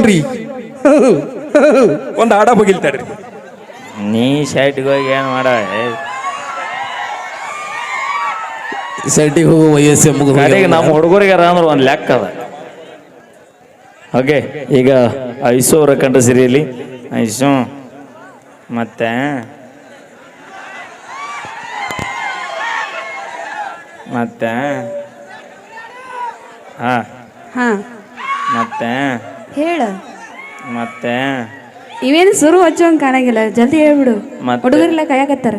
ನೋಡ್ರಿ ಒಂದು ಹಾಡ ಬಗಿಲ್ತಾಡ್ರಿ. ನೀ ಶರ್ಟ್ಗೆ ಹೋಗಿ ಏನು ಮಾಡ ಸೈಟಿಗೆ ಹೋಗೋ ವಯಸ್ಸೆ ಕಡೆಗೆ ನಮ್ಮ ಹುಡುಗರಿಗಾರ ಅಂದ್ರೆ ಒಂದು ಲೆಕ್ಕ ಅದ. ಓಕೆ, ಈಗ ಐಸು ಅವರ ಕಂಡ ಸಿರಿಯಲ್ಲಿ ಐಸು ಮತ್ತೆ ಮತ್ತೆ ಹಾ ಹಾ ಮತ್ತೆ ಹೇಳ. ಮತ್ತೆ ಇವೇನು ಸುರು ಹಚ್ಚೋಂಗ್ ಕಾಣಂಗಿಲ್ಲ, ಜಲ್ದಿ ಹೇಳ್ಬಿಡು. ಮತ್ತೆ? ಹುಡುಗರೆಲ್ಲ ಕಾಯಕತ್ತಾರ.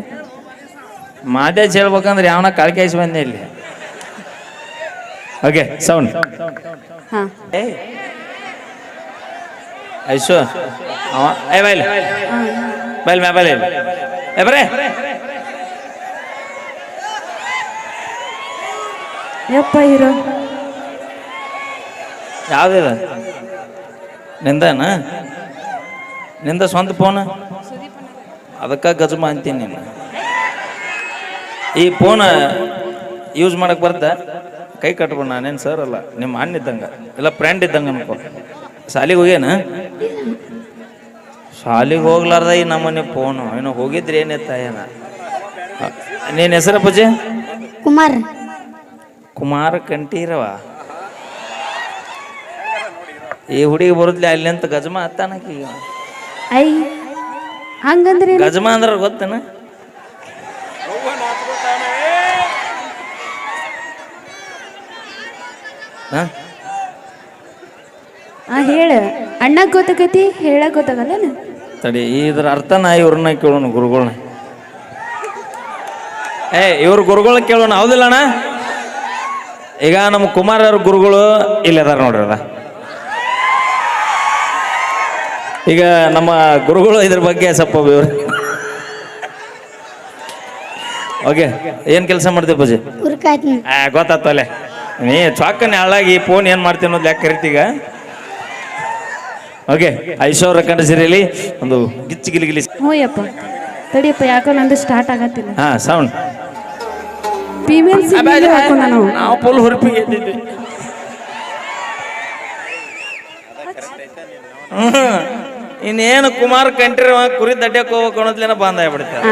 ಮಾದೇಶ್ ಹೇಳ್ಬೇಕಂದ್ರೆ ಯಾವನ ಕಾಳ್ಕಾಯಿಸಿ ಬಂದೆ ಇಲ್ಲಿ. Okay, sound. ಹಾ ಐಸು ಅವ ಏ ಬೈಲ್ ಬೈಲ್ ಮ್ಯಾ ಬೈಲ್ ಏ ಬರೇ ಯಪ್ಪ ಹೀರೋ ಯಾವ್ದಿದ ನಿಂದನ ನಿಂದ ಸ್ವಂತ ಫೋನ್ ಅದಕ್ಕೆ ಗಜಮ ಅಂತೀನಿ ನೀನು. ಈ ಫೋನ್ ಯೂಸ್ ಮಾಡಕ್ಕೆ ಬರ್ತಾ ಕೈ ಕಟ್ಬಿಡ. ನಾನೇನು ಸರ್ ಅಲ್ಲ, ನಿಮ್ಮ ಅಣ್ಣ ಇದ್ದಂಗೆ ಇಲ್ಲ ಫ್ರೆಂಡ್ ಇದ್ದಂಗೆ ಅನ್ಕೋ. ಶಾಲಿಗೆ ಹೋಗ್ಯಾನ? ಶಾಲಿಗೆ ಹೋಗ್ಲಾರ್ದ ಈ ನಮ್ಮನೆ ಫೋನು ಏನೋ ಹೋಗಿದ್ರಿ ಏನಿತ್ತ ಏನ. ನೀನು ಹೆಸರ ಪೂಜೆ? ಕುಮಾರ್. ಕುಮಾರ ಕಂಠೀರವ. ಈ ಹುಡುಗಿ ಬರುದ್ಲಿ ಅಲ್ಲಿ ಅಂತ ಗಜಮ ಹತ್ತಾನಕಿ. ಐ ಹಂಗಂದ್ರೆ ಗಜಮ ಅಂದ್ರೆ ಗೊತ್ತೇನ? ಹೇಳ. ಅಣ್ಣ ಗೊತ್ತಾಗತಿ, ಹೇಳಕ್ ಗೊತ್ತಾಗಲ್ಲ. ತಡಿ, ಇದ್ರ ಅರ್ಥ ನಾ ಇವ್ರನ್ನ ಕೇಳೋಣ, ಗುರುಗಳನ್ನ. ಇವ್ರ ಗುರುಗಳನ್ನ ಕೇಳೋಣ, ಹೌದಿಲ್ಲ ಅಣ್ಣ? ಈಗ ನಮ್ಮ ಕುಮಾರ್ ಅವ್ರ ಗುರುಗಳು ಇಲ್ಲಿ ಅದಾರ ನೋಡ್ರಿ. ಅದ ಈಗ ನಮ್ಮ ಗುರುಗಳು ಇದ್ರ ಬಗ್ಗೆ ಸ್ವಲ್ಪ ಓಕೆ, ಏನ್ ಕೆಲಸ ಮಾಡ್ತೀವಿ ಪೂಜೆ? ಗೊತ್ತಾತಲ್ಲೇ ನೀ ಚಾಕನ್ ಹಾಳಾಗಿ ಫೋನ್ ಏನ್ ಮಾಡ್ತೀವಿ ಅನ್ನೋದು ಯಾಕೆ ಕರಿತೀಗ. ಓಕೆ, ಐಶ್ವರ್ಯ ಕಂಡ ಸಿರಿಯಲ್ಲಿ ಒಂದು ಗಿಚ್ಚಿ ಗಿಲಿಗಿಲಿ. ಹ್ಞೂ ಯಪ್ಪ, ತಡಿಯಪ್ಪ, ಯಾಕೋ ನಂದು ಸ್ಟಾರ್ಟ್ ಆಗತ್ತಿಲ್ಲ. ಹಾ, ಸೌಂಡ್. ನಾವು ಫುಲ್ ಹುರುಪಿಗೆ ಎದ್ದಿದ್ವಿ. ಇನ್ನೇನು ಕುಮಾರ್ ಕಂಠೀರವ ಕುರಿ ದಡ್ಡಕ್ಕೆ ಹೋಗ್ಬೇಕು ಅನ್ನೋದ್ಲೇನ ಬಂದ ಆಗ್ಬಿಡ್ತಾರೆ.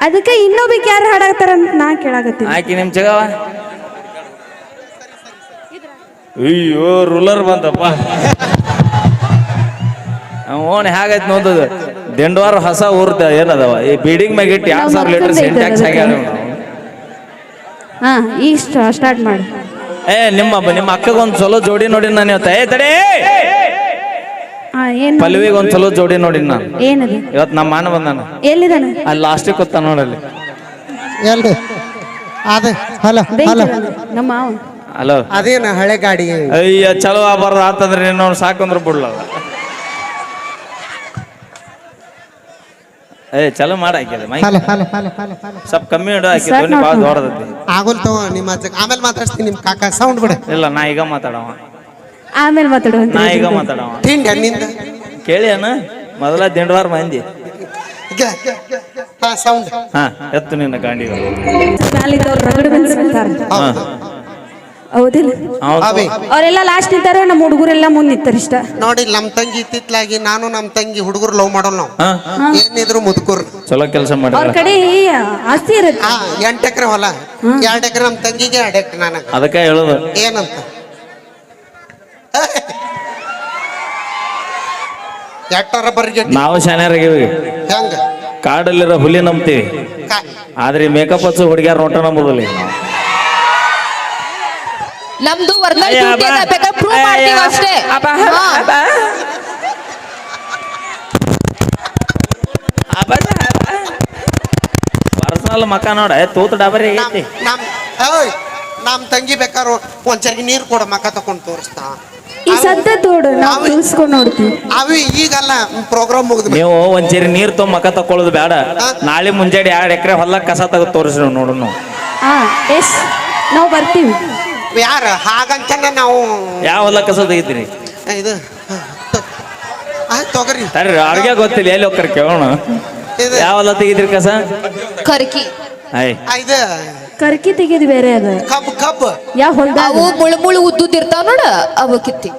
ಅದಕ್ಕೆ ಇನ್ನೊಬ್ಬಕ್ಕೆ ಯಾರು ಹಾಡಾಕ್ತಾರ ಅಂತ ನಾ ಕೇಳಾಕತ್ತೀನಿ. ಆಕಿ ನಿಮ್ ಜಗವ ಅಯ್ಯೋ ರೂಲರ್ ಬಂತಪ್ಪ. ಓನ್ ಹೇಗೈತ್ ನೋದದು ದಿಂಡವಾರ ಹೊಸ ಊರ್ದ ಏನದವ ಈ ಬಿಲ್ಡಿಂಗ್ ಮ್ಯಾಗ ಇಟ್ಟು 2000 ಲೀಟರ್ ಸಿಂಟ್ಯಾಕ್ಸ್ ಆಗ್ಯಾವ. ಹಾ, ಈಗ ಸ್ಟಾರ್ಟ್ ಮಾಡಿ. ನಿಮ್ಮ ಅಕ್ಕಗೊಂದು ಚಲೋ ಜೋಡಿ ನೋಡಿ ನಾನು ಇವತ್ತು. ತಡೆ, ಪಲ್ವಿಗೆ ಒಂದ್ ಚಲೋ ಜೋಡಿ ನೋಡಿ ನಾನು. ಏನದು? ಇವತ್ತು ನಮ್ಮ ಮಾನ ಬಂದಾನ. ಎಲ್ಲಿದಾನ? ಅಲ್ಲಿ ಲಾಸ್ಟಿಗೆ ಕೂತ ನೋಡಲ್ಲಿ. ನಮ್ಮ ಹಲೋ, ಅದೇನ ಹಳೆ ಗಾಡಿ. ಅಯ್ಯ, ಚಲೋ ಆಗ್ಬಾರ್ದು ಆತಂದ್ರೆ ನೀನು ಸಾಕಂದ್ರೆ ಬಿಡ್ಲಲ್ಲ. ಚಲೋ ಮಾಡ ಹಾಕಿದೆ ಸ್ವಲ್ಪ ಕಮ್ಮಿ ಇಡು. ಹಾಕಿ ಧ್ವನಿ ಭಾಳ ದೊಡ್ಡದೈತಿ. ಆಗೋಲ್ತವ ನಿಮ್ಮ ಆಮೇಲೆ ಮಾತಾಡ್ತೀನಿ. ನಿಮ್ ಕಾಕ ಸೌಂಡ್ ಬಿಡ. ಇಲ್ಲ, ನಾ ಈಗ ಮಾತಾಡವ. ಆಮೇಲೆ ಮಾತಾಡುವ. ನಾ ಈಗ ಮಾತಾಡವ. ನಿಂದ ಕೇಳಿ ಅಣ್ಣ, ಮೊದಲ ದಿಂಡವಾರ ಮಂದಿ. ಸೌಂಡ್. ಹಾ, ಎತ್ತು ನಿನ್ನ ಗಾಂಡಿಗಳು. ಹೌದಿಲ್ಲ? ಅವರೆಲ್ಲ ಲಾಸ್ಟ್ ನಿಂತಾರ, ನಮ್ಮ ಹುಡುಗರೆಲ್ಲ ಮುಂದ್ ನಿಂತಾರ. ಇಷ್ಟ ನೋಡಿ, ನಮ್ ತಂಗಿ ಇತ್ತಿತ್ಲಾಗಿ ನಾನು ನಮ್ ತಂಗಿ ಹುಡುಗರು ಲವ್ ಮಾಡೋಲ್ಲ ನಾವು. ಏನಿದ್ರು ಮುದುಕರು ಚಲೋ ಕೆಲಸ ಮಾಡಿ. ಅವ್ರ ಕಡೆ ಆಸ್ತಿ ಇರುತ್ತೆ. 8 ಎಕರೆ ಹೊಲ, 2 ಎಕರೆ ನಮ್ ತಂಗಿಗೆ, 2 ಎಕರೆ ನನಗೆ. ಅದಕ್ಕೆ ಹೇಳುದು ಏನಂತ ಎಟ್ಟಾರ ಬರ್ಗೆ ನಾವು ಶಾನ್ಯಾರಾಗಿವಿ. ಹೆಂಗ ಕಾಡಲ್ಲಿರೋ ಹುಲಿ ನಂಬ್ತೀವಿ, ಆದ್ರೆ ಮೇಕಪ್ ಹಚ್ಚು ಹುಡುಗಿಯಾರ ನೋಟ ನಂಬುದಿಲ್ಲ. ನಮ್ದು ಪ್ರೂವ್ ಮಾಡ್ತೀವಿ ಅಷ್ಟೇ. ಪರ್ಸನಲ್ ಮಕ್ಕ ನೋಡ ತೂತು ಡಬರಿ ಐತಿ. ನಮ್ ತಂಗಿ ಬೇಕಾರು ಒಂದ್ಸರಿ ನೀರ್ ಕೊಡ, ಮಕ್ಕ ತಕೊಂಡ್ ತೋರಿಸ್ತಾ. ಈ ಸದ್ದ ತೋಡು ನಾವು ತಿಳಿಸ್ಕೊಂಡು ನೋಡ್ತೀವಿ. ಅವಿ ಈಗಲ್ಲ, ಪ್ರೋಗ್ರಾಮ್ ಮುಗಿದ್ ನೀವು ಒಂದ್ಸರಿ ನೀರ್ ತೊಗೊಂಡ್ ಮಕ್ಕ ತಕೊಳ್ಳೋದು ಬೇಡ. ನಾಳೆ ಮುಂಜಾನೆ 2 ಎಕರೆ ಹೊಲ ಕಸ ತೆಗೆದು ತೋರಿಸಿ ನೋಡೋಣ. ಎಸ್, ನಾವು ಬರ್ತೀವಿ. ಯಾರ ಹಾಗಂತ ನಾವು ಯಾವ ಹೊಲ ಕಸ ತೆಗಿತೀರಿ? ಇದು ತೊಗರಿ ತರ್ರಿ, ಅವ್ರಿಗೆ ಗೊತ್ತಿಲ್ಲ, ಎಲ್ಲಿ ಹೋಗ್ತಾರೆ ಕೇಳೋಣ. ಯಾವ ಹೊಲ ತೆಗಿತೀರಿ ಕಸ? ಕರ್ಕಿ. ಇದು ಕರ್ಕಿ ತೆಗೆದು ಬೇರೆ ಅದ. ಕಬ್ಬು ಯಾವ ಹೊಲ್ದಾಗ ಅವು ಮುಳು ಉದ್ದುದ್ ಇರ್ತಾವ ನೋಡ, ಅವು ಕಿತ್ತಿ.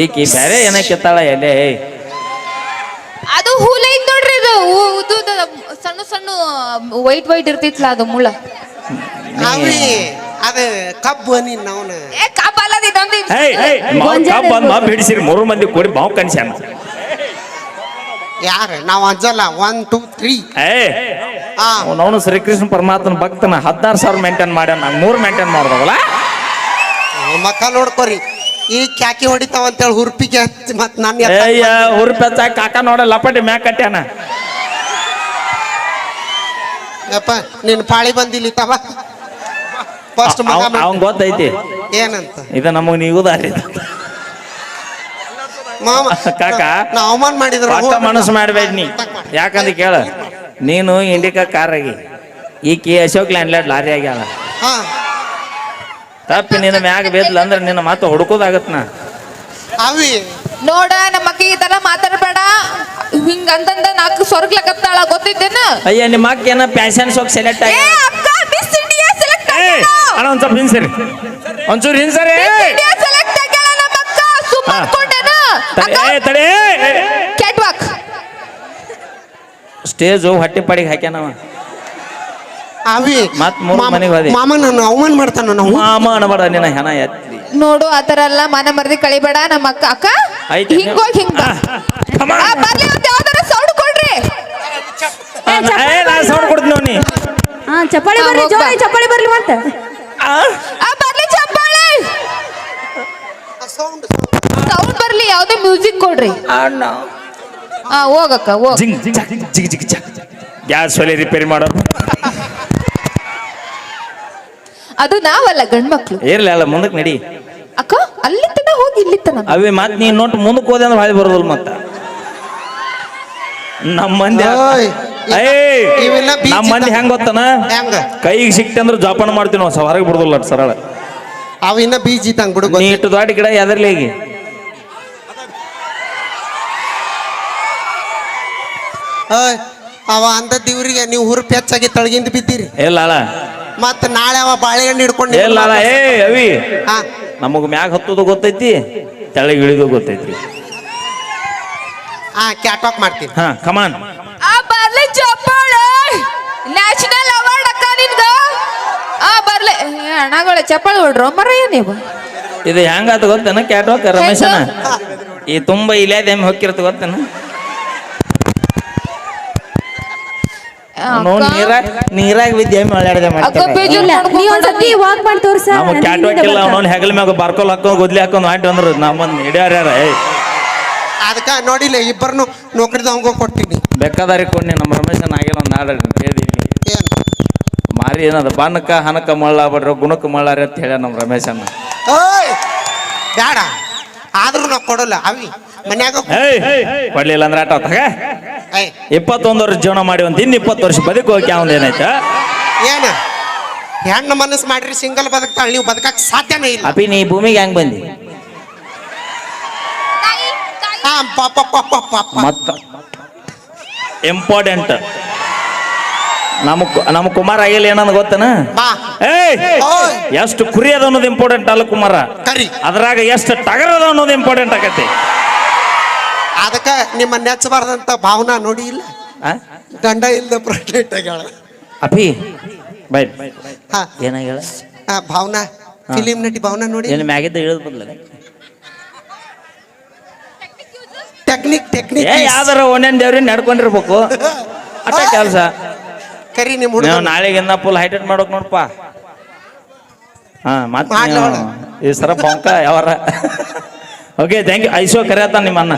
ಈಕಿ ಬೇರೆ ಏನಕ್ಕೆತ್ತಾಳ ಎಲ್ಲೇ ಅದು ಹೂಲ ಐತ್ ನೋಡ್ರಿ ಇದು ಉದ್ದುದ ಸಣ್ಣ ಸಣ್ಣ ವೈಟ್ ಇರ್ತಿತ್ಲ ಅದು ಮುಳ್ಳ ಅವಿ ಅದ ಕಬ್ಬು ನೀನ್ ಅವನ ಏ ಕಾಪಲ್ಲದ ಇದೊಂದು ಬಿಡಿಸಿರಿ 3 ಮಂದಿ ಕೂಡಿ ಬಾವು ಕನ್ಸ್ಯಾನ ಯಾರ ನಾವ್ ಅಜ್ಜಲ್ಲ 1 2 3 ಅವನು ಶ್ರೀಕೃಷ್ಣ ಪರಮಾತ್ಮನ ಭಕ್ತನ 16,000 ಮೇಂಟೈನ್ ಮಾಡ್ಯಾನ ನಂಗೆ 3 ಮೇಂಟೈನ್ ಮಾಡ್ದವಲ್ಲ ಮಕ್ಕ ನೋಡ್ಕೊರಿ ಈ ಕ್ಯಾಕಿ ಹೊಡಿತಾವ ಅಂತೇಳಿ ಹುರ್ಪಿಗೆ ಹಚ್ಚಿ ಮತ್ ನನ್ನ ಏಯ್ಯ ಹುರುಪಿ ಹಚ್ಚಾಕ ಕಾಕ ನೋಡ ಲಪಟಿ ಮ್ಯಾಕ್ ಕಟ್ಯಾನ ಯಪ್ಪ ನಿನ್ ಪಾಳಿ ಬಂದಿಲ್ಲ ತವ ಫಸ್ಟ್ ಮಗ ಅವ್ನ್ ಗೊತ್ತೈತಿ ಏನಂತ ಇದು ನಮಗ್ ನೀವು ದಾರಿ ಮಾಮ ಕಾಕ ನಾ ಅವಮಾನ ಮಾಡಿದ್ರು ಪಕ್ಕ ಮನಸ್ಸು ಮಾಡ್ಬೇಡ ನೀ ಯಾಕಂತ ಕೇಳ ನೀನು ಇಂಡಿಕಾ ಕಾರ್ ಆಗಿ ಈಕಿ ಅಶೋಕ್ ಲ್ಯಾಂಡ್ಲಾರ್ಡ್ ಲಾರಿ ಆಗ್ಯಾಳ ಹಾ ತಪ್ಪಿ ನಿನ್ನ ಮ್ಯಾಗ ಬೇದ್ಲ ಅಂದ್ರೆ ನಿನ್ನ ಮಾತು ಹುಡುಕೋದಾಗತ್ ನಾ ಅವಿ ನೋಡ ನಮ್ಮ ಅಕ್ಕಿ ಈ ತರ ಮಾತಾಡ್ಬೇಡ ಹಿಂಗ ಅಂತಂದ ನಾಲ್ಕು ಸ್ವರ್ಗ್ಲಕತ್ತಾಳ ಗೊತ್ತಿದ್ದೇನ ಅಯ್ಯ ನಿಮ್ಮ ಅಕ್ಕ ಏನ ಪ್ಯಾಶನ್ ಶೋಕ್ ಸೆಲೆಕ್ಟ್ ಆಗಿ ಏ ಅಕ್ಕ ಮಿಸ್ ಇಂಡಿಯಾ ಸೆಲೆಕ್ಟ್ ಅಣ್ಣ ಒಂದ್ ಸ್ವಲ್ಪ ಹಿಂಸರಿ ಒಂಚೂರು ಹಿಂಸರಿ ಇಂಡಿಯಾ ಸೆಲೆಕ್ಟ್ ಆಗ್ಯಾಳ ನಮ್ಮ ಅಕ್ಕ ಸುಮ್ಮ ಅನ್ಕೊಂಡೇನ ತಡೆ ಕ್ಯಾಟ್ ವಾಕ್ ಸ್ಟೇಜು ಹೊಟ್ಟೆ ಪಾಡಿಗೆ ಹಾಕ್ಯಾನವ ಅವಿ ಮತ್ 3 ಮನೆಗೆ ಹೋದಿ ಮಾಮ ನನ್ನ ಅವಮಾನ ಮಾಡ್ತಾನ ನಾವು ಮಾಮ ಅನಬೇಡ ನಿನ್ನ ಹೆಣ ಎತ್ತಿ ನೋಡು ಆತರ ಎಲ್ಲ ಮನ ಮರ್ದಿ ಕಳಿಬೇಡ ನಮ್ಮ ಅಕ್ಕ ಅಕ್ಕ ಐತೆ. ಹಿಂಗೋಗಿ ಹಿಂಗ ಬರ್ಲಿ ಒಂದ್ ಯಾವ್ದಾರ ಸೌಂಡ್ ಕೊಡ್ರಿ ನಾ ಸೌಂಡ್ ಕೊಡ್ತೀನಿ ನೋಡಿ ಚಪ್ಪಾಳಿ ಬರ್ಲಿ ಜೋರಾಗಿ ಚಪ್ಪಾಳಿ ಬರ್ಲಿ ಮತ್ತೆ ಬರ್ಲಿ ಚಪ್ಪಾಳೆ ಸೌಂಡ್ ಸೌಂಡ್ ಬರ್ಲಿ ಯಾವ್ದೇ ಮ್ಯೂಸಿಕ್ ಕೊಡ್ರಿ ಹೋಗಕ್ಕ ಹೋಗ ಜಿಂಗ್ ಜಿಗ್ ಜಿಗ್ ಜಿಗ್ ಜಿಗ್ ಗ್ಯಾಸ್ ಒಲೆ ರಿಪೇರಿ ಮಾಡೋರು ಅದು ನಾವಲ್ಲ ಗಂಡ್ಮಕ್ಳು ಇರ್ಲಿ ಅಲ್ಲ ಮುಂದಕ್ಕೆ ನಡಿ ಅಕ್ಕ ಅಲ್ಲಿ ತನ ಹೋಗಿ ಇಲ್ಲಿ ತನ ಅವೇ ಮತ್ ನೀನ್ ನೋಟ್ ಮುಂದಕ್ಕೆ ಹೋದೆ ಅಂದ್ರೆ ಹಾಳಿ ಬರೋದಿಲ್ಲ ಮತ್ತ ನಮ್ಮ ಮಂದಿ ಓಯ್, ಇವೆಲ್ಲ ಬೀಚ್ ನಮ್ಮ ಮಂದಿ ಹೆಂಗ್ ಗೊತ್ತನ ಹೆಂಗ ಕೈಗೆ ಸಿಕ್ತೆ ಅಂದ್ರೆ ಜೋಪಾನ ಮಾಡ್ತೀವಿ ನಾವು ಹೊರಗೆ ಬಿಡುದಿಲ್ಲ ಸರಳ ಅವಿನ್ನ ಬೀಜ ಇದ್ದಂಗ್ ಬಿಡು ನೀ ಇಟ್ಟು ದೊಡ್ಡ ಗಿಡ ಎದರ್ಲಿ ಈಗ ಅವ ಅಂದ ದಿವ್ರಿಗೆ ನೀವು ಹುರುಪಿ ಹೆಚ್ಚಾಗಿ ತಳಗಿಂದ ಬಿದ್ದೀರಿ ಇಲ್ಲ ಅಲ್ಲ ಮತ್ತ ನಾಳೆ ಅವ ಬಾಳೆಹಣ್ಣು ಹಿಡ್ಕೊಂಡು ಇಲ್ಲ ಅಲ್ಲ ಅವಿ ಹಾ ನಮಗ್ ಮ್ಯಾಗ ಹತ್ತೋದು ಗೊತ್ತೈತಿ ತೆಳಗ್ ಇಳಿದು ಗೊತ್ತೈತಿ ಹಾ ಕ್ಯಾಟಾಕ್ ಮಾಡ್ತೀನಿ ಹಾ ಕಮಾನ್ ಬರ್ಲಿ ಚಪ್ಪಾಳೆ ನ್ಯಾಷನಲ್ ಅವಾರ್ಡ್ ಅಕ್ಕ ನಿನ್ಗ ಬರ್ಲಿ ಅಣ್ಣಗಳ ಚಪ್ಪಾಳೆ ಹೊಡ್ರೋ ಮರಯ್ಯ ನೀವು ಇದು ಹೆಂಗಾತ ಗೊತ್ತೇನ ಕ್ಯಾಟ್ವಾಕ್ ರಮೇಶನ ಈ ತುಂಬಾ ಇಲ್ಯಾದೇಮಿ ಹೊಕ್ಕಿರತ್ತ ಗೊತ್ತೇನ ನೀರಾಗ ವಿದ್ಯಾಮಿ ಒಳ್ಳೆಡೆ ಮಾಡ್ತಾರೆ ನೀ ಒಂದ್ಸತಿ ವಾಕ್ ಮಾಡಿ ತೋರ್ಸ ನಮ್ಮ ಕ್ಯಾಟ್ವಾಕ್ ಇಲ್ಲ ಅವನವ್ನ ಹೆಗಲ ಮ್ಯಾಗ ಬಾರ್ಕೋಲ್ ಹಾಕೊಂಡ್ ಗೊದ್ಲಿ ಹಾಕೊಂಡ್ ಮಾಡಿ ಅಂದ್ರ ನಮ್ಮನ್ನ ಹಿಡಿಯಾರ ಅದಕ್ಕ ನೋಡಿಲ್ಲ ಇಬ್ಬರನ್ನು ನೌಕರಿದವಂಗ ಕೊಟ್ಟಿನಿ ಬೆಕ್ಕದಾರಿ ಕೊಂಡಿ ನಮ್ಮ ರಮೇಶನ್ ಆಗಿಲ್ಲ ಒಂದು ಹಾಡ ಕೇಳಿ ಏನ್ ಮಾರಿ ಏನದ ಬಾನಕ್ಕ ಹನಕ ಮಳ್ಳ ಬಡ್ರ ಗುಣಕ್ಕ ಮಳ್ಳಾರಿ ಅಂತ ಹೇಳ ನಮ್ಮ ರಮೇಶನ್ನ ಓಯ್ ಬೇಡ ಆದ್ರೂ ನಾ ಕೊಡಲ್ಲ ಅವಿ ಮನ್ಯಾಗ ಕೊಡ್ಲಿಲ್ಲ ಅಂದ್ರೆ ಆಟ ತಗ 21 ವರ್ಷ ಜೀವನ ಮಾಡಿ ಒಂದು ಇನ್ನು 20 ವರ್ಷ ಬದುಕು ಹೋಗಿ ಅವನ್ ಏನಾಯ್ತ ಏನ ಹೆಣ್ಣು ಮನಸ್ಸು ಮಾಡ್ರಿ ಸಿಂಗಲ್ ಬದುಕ್ತಾಳ ನೀವು ಬದುಕಕ್ ಸಾಧ್ಯನೇ ಇಲ್ಲ ಅಪಿ ನೀ ಭೂಮಿಗೆ ಹೆಂಗ್ ಬಂದಿ ಹಾ ಪಾಪ ಪಾಪ ಪಾಪ ಮತ್ತ ಇಂಪಾರ್ಟೆಂಟ್ ನಮ್ಮ ಕುಮಾರ ಆಗಿಲ್ಲ ಏನಂದ ಗೊತ್ತನ ಬಾ ಓಯ್ ಎಷ್ಟು ಕುರಿ ಅದ ಅನ್ನೋದು ಇಂಪಾರ್ಟೆಂಟ್ ಅಲ್ಲ ಕುಮಾರ ಕರಿ ಅದ್ರಾಗ ಎಷ್ಟು ಟಗರ್ ಅದ ಅನ್ನೋದು ಇಂಪಾರ್ಟೆಂಟ್ ಆಗತ್ತೆ ಅದಕ್ಕ ನಿಮ್ಮ ನೆಚ್ಚಬಾರ್ದಂತ ಭಾವನಾ ನೋಡಿ ಇಲ್ಲ ಗಂಡ ಇಲ್ದ ಪ್ರೆಗ್ನೆಂಟ್ ಆಗ್ಯಾಳ ಅಪಿ ಬೈ ಹಾ ಏನಾಗ್ಯಾಳ ಭಾವನಾ ಫಿಲಿಂ ನಟಿ ಭಾವನಾ ನೋಡಿ ಏನು ಮ್ಯಾಗಿದ್ದ ಇಳಿದ್ ಬದ್ಲ ಟೆಕ್ನಿಕ್ ಟೆಕ್ನಿಕ್ ಯಾವ್ದಾರ ಒಂದೇನ್ ದೇವ್ರಿ ನಡ್ಕೊಂಡಿರ್ಬೇಕು ಅಟ್ಟ ಕೆಲಸ ಕರಿ ನಿಮ್ಮ ಹುಡುಗ ನಾಳೆಗಿನ್ನ ಫುಲ್ ಹೈಟೆಟ್ ಮಾಡೋಕ್ ನೋಡಪ್ಪ ಹಾ ಮತ್ತೆ ಮಾಡ್ಲೋಣ. ಈ ಸರ ಪಂಕ ಯಾವಾರ ಓಕೆ ಥ್ಯಾಂಕ್ ಯು ಐಸೋ ಕರೆಯತ್ತ ನಿಮ್ಮ ಅಣ್ಣ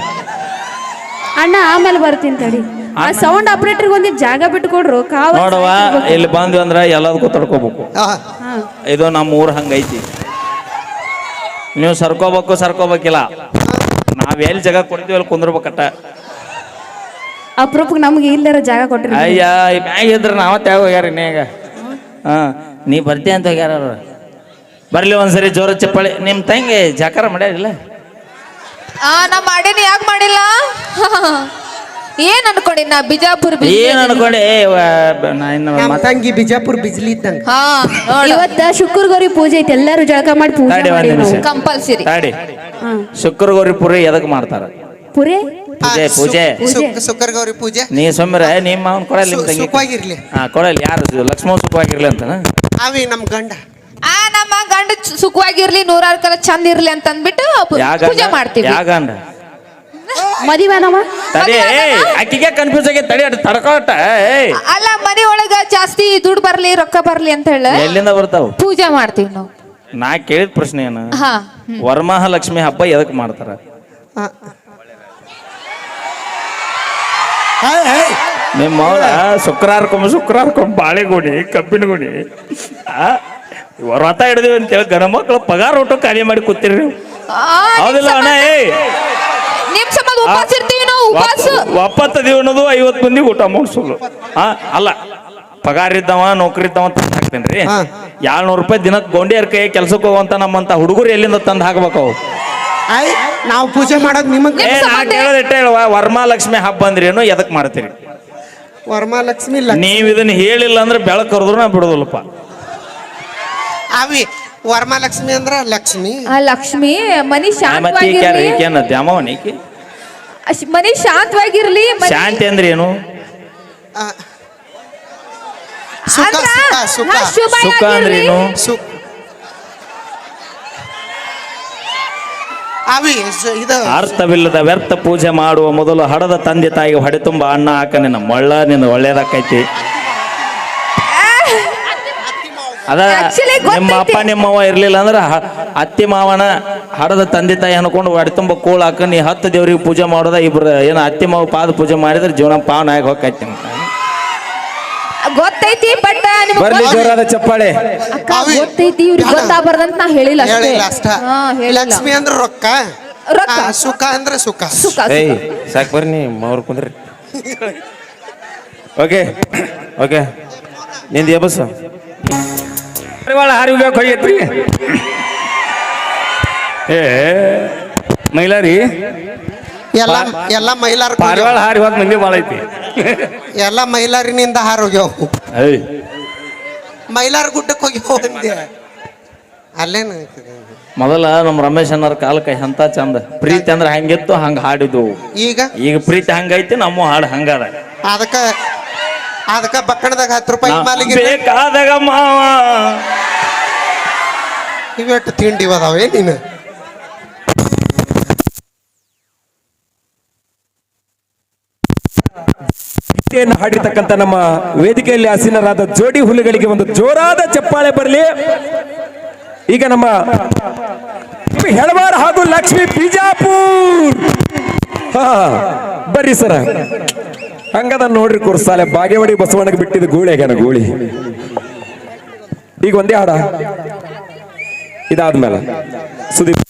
ಅಣ್ಣ ಆಮೇಲೆ ಬರ್ತೀನಿ ತಡಿ ಆ ಸೌಂಡ್ ಆಪರೇಟರ್ ಒಂದಿಟ್ ಜಾಗ ಬಿಟ್ಟು ಕೊಡ್ರು ಕಾವ ನೋಡವ ಇಲ್ಲಿ ಬಂದ್ವಿ ಅಂದ್ರ ಎಲ್ಲದಕ್ಕೂ ತಡ್ಕೋಬೇಕು ಇದು ನಮ್ಮ ಊರ್ ಹಂಗೈತಿ ನೀವು ಸರ್ಕೋಬೇಕಿಲ್ಲ ನಾವ್ ಎಲ್ಲಿ ಜಾಗ ಕೊಡ್ತೀವಿ ಅಲ್ಲಿ ಕುಂದ್ರಬೇಕಟ್ಟ ಅಪ್ರೂಪಕ್ಕೆ ನಮ್ಗೆ ಇಲ್ಲರ ಜಾಗ ಕೊಟ್ರಿ ಅಯ್ಯ ಈ ಮ್ಯಾಗ ಇದ್ರ ನಾವ ತ್ಯಾಗ ಹೋಗ್ಯಾರ ಇನ್ನೇಗ ಹಾ ನೀ ಬರ್ತೀಯ ಅಂತ ಹೋಗ್ಯಾರ ಅವ್ರು ಬರ್ಲಿ ಒಂದ್ಸರಿ ಜೋರ ಚಪ್ಪಾಳಿ ನಿಮ್ ತಂಗಿ ಜಾಕಾರ ಮಾಡ್ಯಾರಿಲ್ಲ ನಾ ಮಾಡೇನಿ ಯಾಕೆ ಮಾಡಿಲ್ಲ ಏನ್ ಅನ್ಕೊಂಡಿ ನಾ ಬಿಜಾಪುರ ಏನ್ ಅನ್ಕೊಂಡೆ ನಮ್ಮ ತಂಗಿ ಬಿಜಾಪುರ ಬಿಜ್ಲಿ ಇದ್ದಂಗ ಇವತ್ತ ಶುಕ್ರವಾರ ಪೂಜೆ ಐತಿ ಎಲ್ಲಾರು ಜಳಕ ಮಾಡಿ ಪೂಜೆ ಮಾಡಿ ನಿಮಿಷ ಕಂಪಲ್ಸರಿ ತಾಡಿ ಶುಕ್ರ ಗೌರಿ ಪುರಿ ಎದಕ್ ಮಾಡ್ತಾರ? ಪುರೆ ಪೂಜೆ ಶುಕ್ರ ಗೌರಿ ಪೂಜೆ ನೀ ಸೊಮ್ಮಿರ ನಿಮ್ಮ ಅವ್ನು ಕೊಡಲ್ಲ ನಿಮ್ ತಂಗಿ ಸುಖವಾಗಿರ್ಲಿ. ಹಾ ಕೊಡಲ್ಲ ಯಾರು ಲಕ್ಷ್ಮಣ ಸುಖವಾಗಿರ್ಲಿ ಅಂತನ ಅವಿ ನಮ್ ಗಂಡ ನಮ್ಮ ಗಂಡ ಸುಖವಾಗಿರ್ಲಿ 100 ಕಾಲ ಚಂದ ಇರ್ಲಿ ಅಂತ ಅಂದ್ಬಿಟ್ಟು ಪೂಜೆ ಮಾಡ್ತೀವಿ. ಯಾಗಂಡ ಮದಿವಾನವ ತಡಿ ಅಕ್ಕಿಗೆ ಕನ್ಫ್ಯೂಸ್ ಆಗೈತೆ ತಡಿ ಅಟ್ ತಡ್ಕೋಟ ಅಲ್ಲ ಮನೆ ಒಳಗ ಜಾಸ್ತಿ ದುಡ್ಡು ಬರ್ಲಿ ರೊಕ್ಕ ಬರ್ಲಿ ಅಂತ ಹೇಳ ಎಲ್ಲಿಂದ ಬರ್ತಾವ? ಪೂಜೆ ಮಾಡ್ತೀವಿ ನಾವು. ನಾ ಕೇಳಿದ ಪ್ರಶ್ನೆ ಏನು, ಹಾ ವರಮಹಾಲಕ್ಷ್ಮಿ ಹಬ್ಬ ಎದಕ್ ಮಾಡ್ತಾರ? ನಿಮ್ಮ ಅವಳ ಶುಕ್ರವಾರಕ್ಕೊಮ್ಮೆ ಬಾಳೆಗೊಡಿ ಕಬ್ಬಿನ ಗುಡಿ ವ್ರತ ಹಿಡಿದಿವಿ ಅಂತೇಳಿ ಗಣ ಮಕ್ಕಳು ಪಗಾರ ಊಟ ಖಾಲಿ ಮಾಡಿ ಕೂತಿರಿ ನೀವು. ಹೌದಿಲ್ಲ ಅಣ್ಣ? ನಿಮ್ ಸಂಬಂಧ ಉಪವಾಸ ಇರ್ತೀವಿ ನಾವು. ಉಪವಾಸ ಒಪ್ಪತ್ತದೀವಿ ಅನ್ನೋದು 50 ಮಂದಿ ಊಟ ಮಾಡಿಸೋದು. ಅಲ್ಲ ಪಗಾರ ಇದ್ದವ ನೌಕರಿ ಇದ್ದವ ತಂದು ಹಾಕ್ತೇನ್ರಿ. 200 ರೂಪಾಯಿ ದಿನಕ್ಕೆ ಗೊಂಡಿಯರ್ ಕೈ ಕೆಲ್ಸಕ್ಕೆ ಹೋಗುವಂತ ನಮ್ಮಂತ ಹುಡುಗರು ಎಲ್ಲಿಂದ ತಂದು ಹಾಕ್ಬೇಕು? ನಾವು ಪೂಜೆ ಮಾಡೋದು ನಿಮಗೆ ಕೇಳೋದಿಟ್ಟ ಹೇಳುವ ವರಮಹಾಲಕ್ಷ್ಮಿ ಹಬ್ಬ ಅಂದ್ರೆ ಏನು, ಎದಕ್ ಮಾಡ್ತೀರಿ? ವರಮಹಾಲಕ್ಷ್ಮಿ ನೀವ್ ಇದನ್ನ ಹೇಳಿಲ್ಲ ಅಂದ್ರೆ ಬೆಳಕ್ ಕರೆದ್ರು ನಾ ಬಿಡೋದಿಲ್ಲಪ್ಪ. ಅವಿ ವರಮಹಾಲಕ್ಷ್ಮಿ ಅಂದ್ರ ಲಕ್ಷ್ಮಿ. ಲಕ್ಷ್ಮಿ ಮನಿ ಶಾಂತವಾಗಿರ್ಲಿ, ಮನಿ ಶಾಂತವಾಗಿರ್ಲಿ. ಶಾಂತಿ ಅಂದ್ರೆ ಏನು? ಸುಖ ಸುಖ ಸುಖ ಸುಖ ಅಂದ್ರೆ ಏನು? ಸುಖ ಅವಿ ಇದು ಅರ್ಥವಿಲ್ಲದ ವ್ಯರ್ಥ ಪೂಜೆ ಮಾಡುವ ಮೊದಲು ಹಡದ ತಂದೆ ತಾಯಿಗೆ ಹೊಡೆ ತುಂಬ ಅಣ್ಣ ಹಾಕ ನಿನ್ನ ಮಳ್ಳ ನಿನ್ನ ಒಳ್ಳೇದಾಕೈತಿ. ಅದ ನಿಮ್ಮ ಅಪ್ಪ ನಿಮ್ಮವ್ವ ಇರ್ಲಿಲ್ಲ ಅಂದ್ರ ಅತ್ತಿ ಮಾವನ ಹಡದ ತಂದೆ ತಾಯಿ ಅನ್ಕೊಂಡು ಹೊಡೆ ತುಂಬ ಕೂಳ್ ಹಾಕ ನೀ 10 ದೇವ್ರಿಗೆ ಪೂಜೆ ಮಾಡೋದ. ಇಬ್ರು ಏನೋ ಅತ್ತಿ ಮಾವ ಪಾದ ಪೂಜೆ ಮಾಡಿದ್ರೆ ಜೀವನ ಪಾವನ ಆಗಿ ಹೋಗೈತಿ. ಗೊತ್ತೈತಿ ಬಟ್ ಬರ್ಲಿ ಜೋರಾದ ಚಪ್ಪಾಳೆ. ಗೊತ್ತೈತಿ ಇವ್ರಿಗೆ ಗೊತ್ತಾಗಬಾರ್ದಂತ ನಾ ಹೇಳಿಲ್ಲ ಅಷ್ಟ. ಲಕ್ಷ್ಮಿ ಅಂದ್ರ ರೊಕ್ಕ, ಸುಖ ಅಂದ್ರ ಸುಖ. ಏಯ್ ಸಾಕ್ ಬರ್ರಿ ನೀ ಅವ್ರು ಕುಂದ್ರಿ. ಓಕೆ ಓಕೆ ನಿಂದ ಬಸ್ ಹಾರಿ ಹೋಗೈತ್ರಿ. ಮೈಲಾರಿ ಎಲ್ಲ ಮೈಲಾರ ಪಾರಿವಾಳ ಹಾರಿ ಹೋದ್ ಮಂದಿ ಭಾಳ ಐತಿ. ಎಲ್ಲ ಮೈಲಾರಿನಿಂದ ಹಾರೋಗ್ಯವು. ಮೈಲಾರ ಗುಡ್ಡಕ್ಕೆ ಹೋಗ್ಯವು ಅಂದೆ. ಅಲ್ಲೇನು ಮೊದಲ ನಮ್ಮ ರಮೇಶ್ ಅನ್ನೋರ್ ಕಾಲಕ್ಕೆ ಎಂತ ಚಂದ ಪ್ರೀತಿ ಅಂದ್ರೆ ಹಂಗಿತ್ತು, ಹಂಗ ಹಾಡಿದ್ವು. ಈಗ ಪ್ರೀತಿ ಹಂಗೈತಿ, ನಮ್ಮ ಹಾಡು ಹಂಗದ. ಅದಕ್ಕ ಬಕ್ಕಣದಾಗ 10 ರೂಪಾಯಿ ಮಾಲಿಗೆ ಬೇಕಾದಾಗ ಮಾವ ಇವೆಟ್ಟು ತಿಂಡಿ ಅದಾವೆ ನೀನು. ಹಾಡಿರ್ತಕ್ಕಂಥ ನಮ್ಮ ವೇದಿಕೆಯಲ್ಲಿ ಆಸೀನರಾದ ಜೋಡಿ ಹುಲಿಗಳಿಗೆ ಒಂದು ಜೋರಾದ ಚಪ್ಪಾಳೆ ಬರಲಿ. ಈಗ ನಮ್ಮ ಹೆಳವಾರ ಹಾಗೂ ಲಕ್ಷ್ಮಿ ಬಿಜಾಪುರ್ ಬರ್ರಿ ಸರ. ಹಂಗದ ನೋಡ್ರಿ ಕುರ್ಸಾಲೆ ಬಾಗೇವಾಡಿ ಬಸವಣ್ಣಗೆ ಬಿಟ್ಟಿದ್ದು ಗೂಳಿ ಆಗ್ಯಾನ ಗೂಳಿ. ಈಗ ಒಂದೇ ಹಾಡ ಇದಾದ್ಮೇಲೆ ಸುದೀಪ್